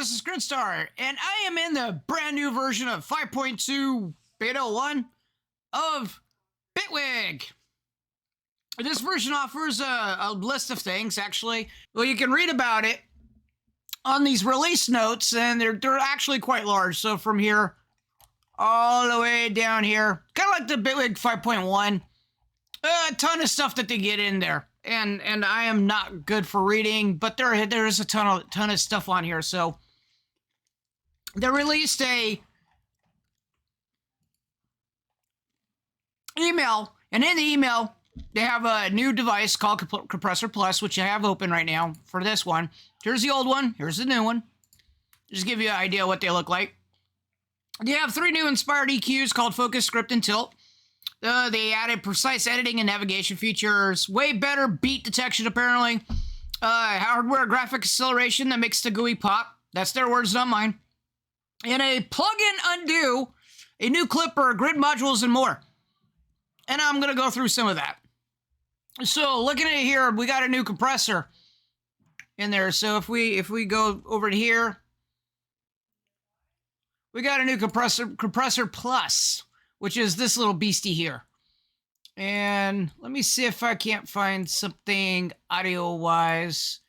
this is Gridstar, and I am in the brand new version of 5.2 Beta 1 of Bitwig. This version offers a list of things, actually. Well, you can read about it on these release notes, and they're actually quite large. So from here all the way down here, kind of like the Bitwig 5.1, a ton of stuff that they get in there. And I am not good for reading, but there is a ton of stuff on here. So they released a email, and in the email they have a new device called Compressor Plus, which I have open right now for this one. Here's the old one. Here's the new one. Just give you an idea what they look like. They have 3 new inspired EQs called Focus, Script, and Tilt. They added precise editing and navigation features, way better beat detection apparently, hardware graphic acceleration that makes the GUI pop. That's their words, not mine. And a plug-in undo, a new clipper, grid modules, and more. And I'm going to go through some of that. So looking at it here, we got a new compressor in there. So if we go over to here, we got a new compressor plus, which is this little beastie here. And let me see if I can't find something audio-wise.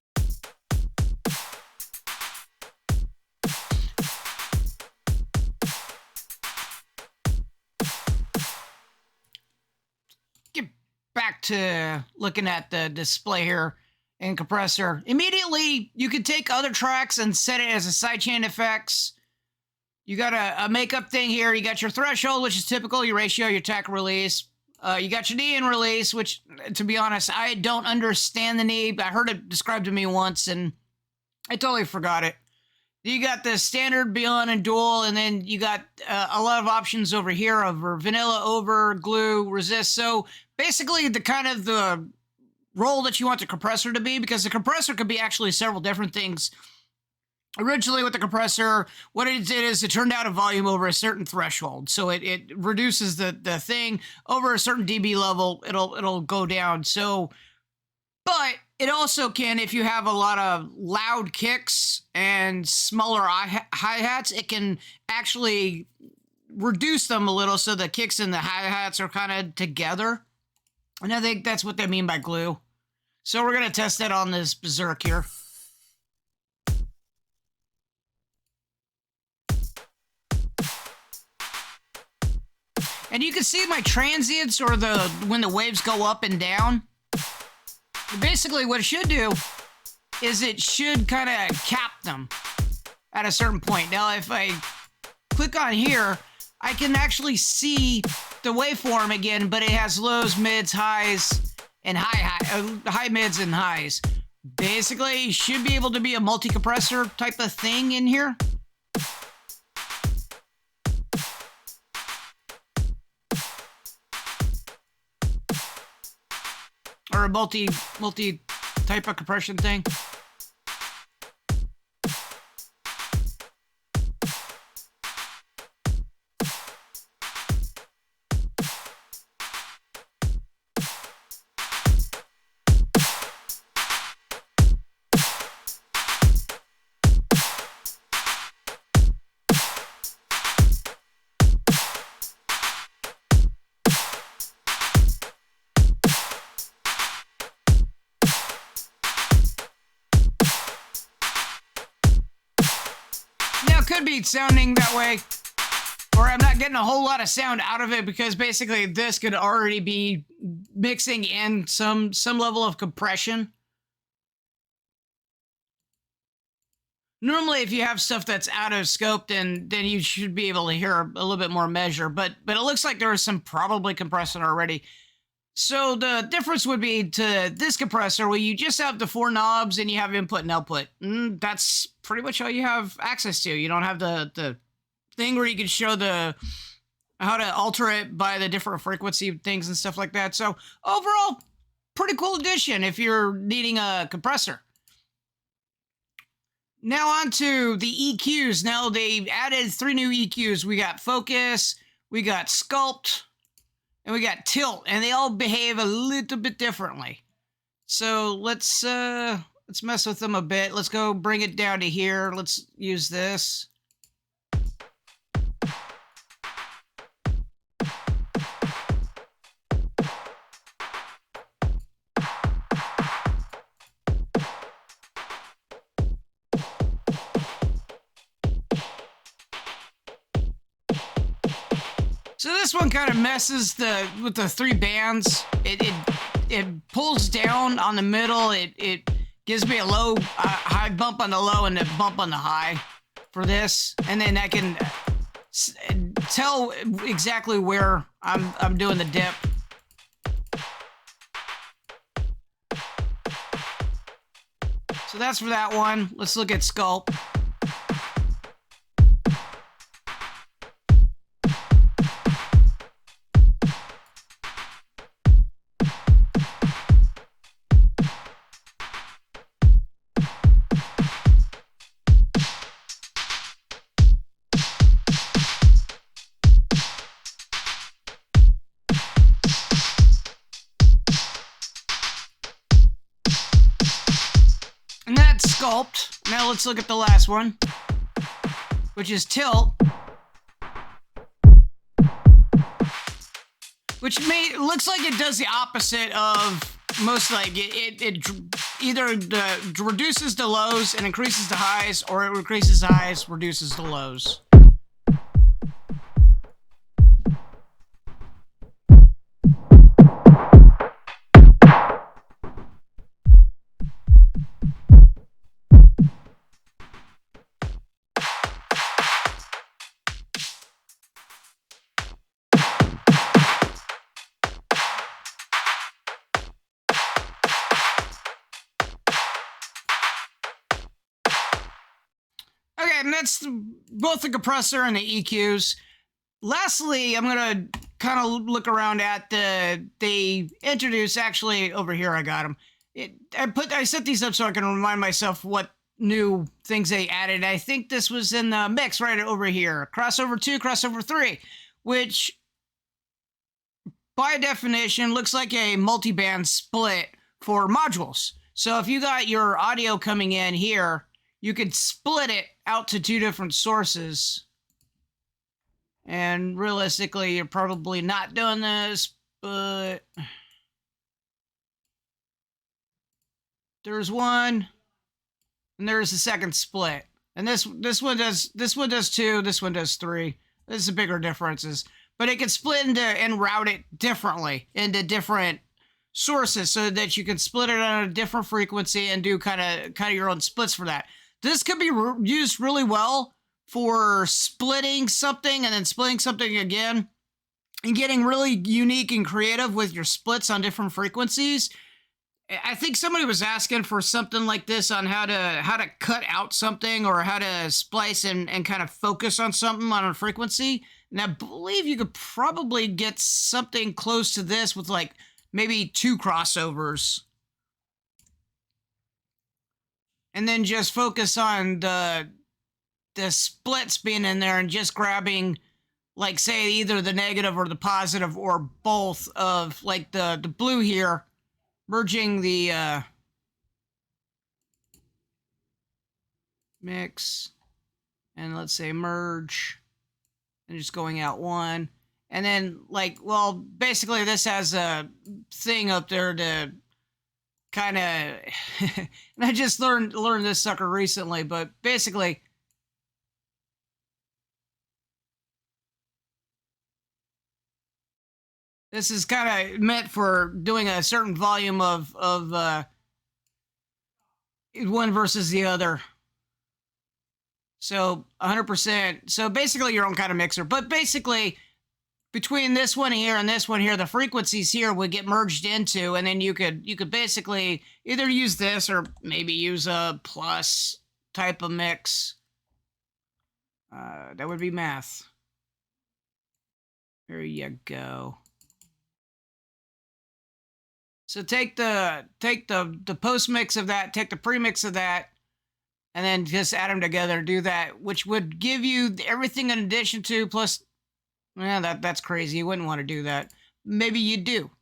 Get back to looking at the display here in compressor. Immediately, you can take other tracks and set it as a sidechain effects. You got a makeup thing here. You got your threshold, which is typical, your ratio, your attack release. You got your knee and release, which, to be honest, I don't understand the knee. I heard it described to me once, and I totally forgot it. You got the standard, beyond, and dual, and then you got a lot of options over here over vanilla, over, glue, resist. So basically the kind of the role that you want the compressor to be, because the compressor could be actually several different things. Originally with the compressor, what it did is it turned down a volume over a certain threshold. So it reduces the thing over a certain dB level, it'll go down. So, but it also can, if you have a lot of loud kicks and smaller hi-hats, it can actually reduce them a little so the kicks and the hi-hats are kind of together. And I think that's what they mean by glue. So we're going to test that on this Berserk here. And you can see my transients, or when the waves go up and down. Basically what it should do is it should kind of cap them at a certain point. Now if I click on here, I can actually see the waveform again, but it has lows, mids, highs, and high mids and highs. Basically, should be able to be a multi-compressor type of thing in here. Or a multi type of compression thing. Could be sounding that way, or I'm not getting a whole lot of sound out of it because basically this could already be mixing in some level of compression. Normally, if you have stuff that's out of scope, then you should be able to hear a little bit more measure, but it looks like there is some probably compression already. So the difference would be to this compressor where you just have the 4 knobs and you have input and output. That's pretty much all you have access to. You don't have the thing where you can show how to alter it by the different frequency things and stuff like that. So overall, pretty cool addition if you're needing a compressor. Now on to the EQs. Now they've added 3 new EQs. We got Focus, we got Sculpt, and we got Tilt, and they all behave a little bit differently. So let's let's mess with them a bit. Let's go bring it down to here. Let's use this. So this one kind of messes with the three bands. It pulls down on the middle. It gives me a low, high bump on the low and a bump on the high for this, and then I can tell exactly where I'm doing the dip. So that's for that one. Let's look at sculpt. And that's sculpt. Now let's look at the last one, which is tilt. Which looks like it does the opposite of most, like it either reduces the lows and increases the highs, or it increases the highs, reduces the lows. Okay, and that's both the compressor and the EQs. Lastly, I'm gonna kind of look around at they introduced, actually over here I got them. I set these up so I can remind myself what new things they added. I think this was in the mix right over here. Crossover 2, crossover 3, which by definition looks like a multi-band split for modules. So if you got your audio coming in here, you could split it out to two different sources. And realistically, you're probably not doing this, but there's one, and there's a second split. And this one does two, this one does three. This is the bigger differences. But it can split into and route it differently into different sources so that you can split it on a different frequency and do kind of your own splits for that. This could be used really well for splitting something and then splitting something again and getting really unique and creative with your splits on different frequencies. I think somebody was asking for something like this on how to cut out something or how to splice and kind of focus on something on a frequency. And I believe you could probably get something close to this with like maybe 2 crossovers. And then just focus on the splits being in there and just grabbing, like, say, either the negative or the positive or both of, like, the blue here, merging the mix, and let's say merge, and just going out one. And then, like, well, basically this has a thing up there to kind of, and I just learned this sucker recently, but basically, this is kind of meant for doing a certain volume of one versus the other. So 100%. So basically your own kind of mixer. But basically, between this one here and this one here, the frequencies here would get merged into, and then you could basically either use this or maybe use a plus type of mix. That would be math. There you go. So take the post mix of that, take the pre-mix of that, and then just add them together, do that, which would give you everything in addition to plus. Well, that's crazy. You wouldn't want to do that. Maybe you do.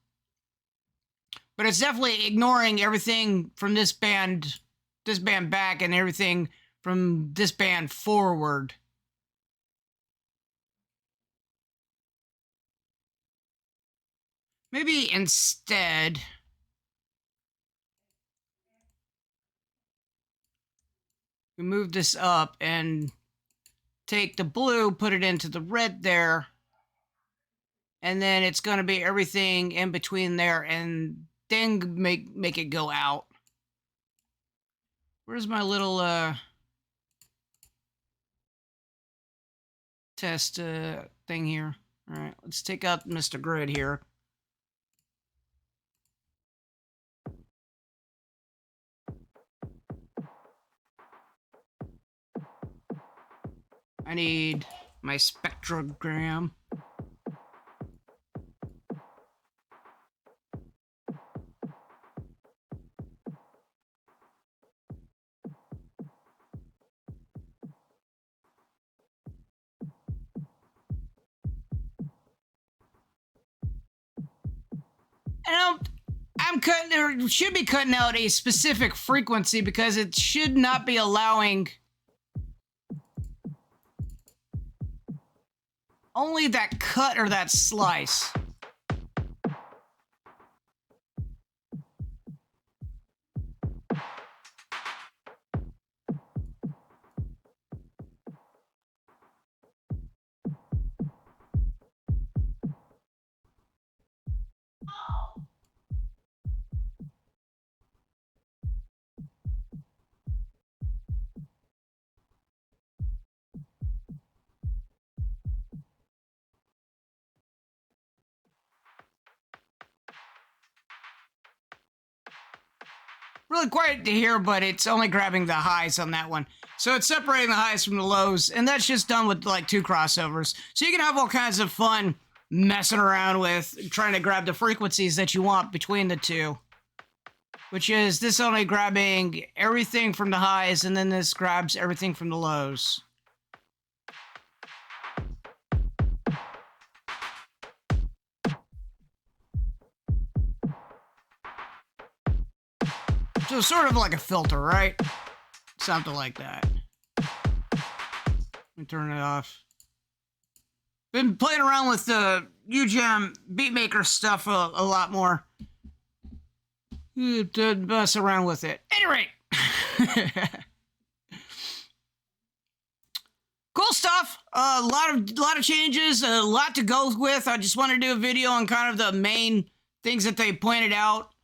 But it's definitely ignoring everything from this band this band back and everything from this band forward. Maybe instead, we move this up and take the blue, put it into the red there, and then it's going to be everything in between there, and then make it go out. Where's my little test thing here? All right, let's take out Mr. Grid here. I need my spectrogram. And I'm cutting, or should be cutting out a specific frequency because it should not be allowing only that cut or that slice. Really quiet to hear, but it's only grabbing the highs on that one. So it's separating the highs from the lows, and that's just done with like 2 crossovers. So you can have all kinds of fun messing around with trying to grab the frequencies that you want between the two. Which is this only grabbing everything from the highs, and then this grabs everything from the lows. So sort of like a filter, right? Something like that. Let me turn it off. Been playing around with the UJam beatmaker stuff a lot more. To mess around with it. At any rate. Cool stuff. A lot of changes, a lot to go with. I just wanted to do a video on kind of the main things that they pointed out.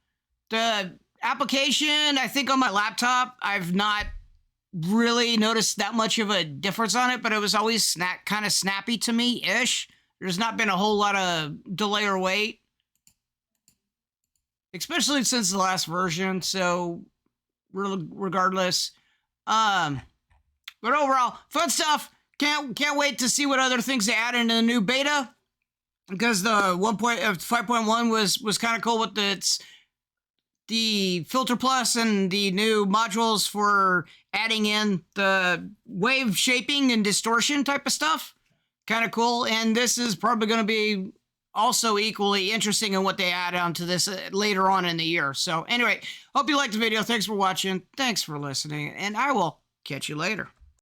The application, I think on my laptop, I've not really noticed that much of a difference on it, but it was always kind of snappy to me-ish. There's not been a whole lot of delay or wait, especially since the last version, so regardless. But overall, fun stuff. Can't wait to see what other things they add in the new beta, because the 5.1 was kind of cool with the Filter Plus and the new modules for adding in the wave shaping and distortion type of stuff. Kind of cool. And this is probably going to be also equally interesting in what they add onto this later on in the year. So anyway, hope you liked the video. Thanks for watching. Thanks for listening. And I will catch you later.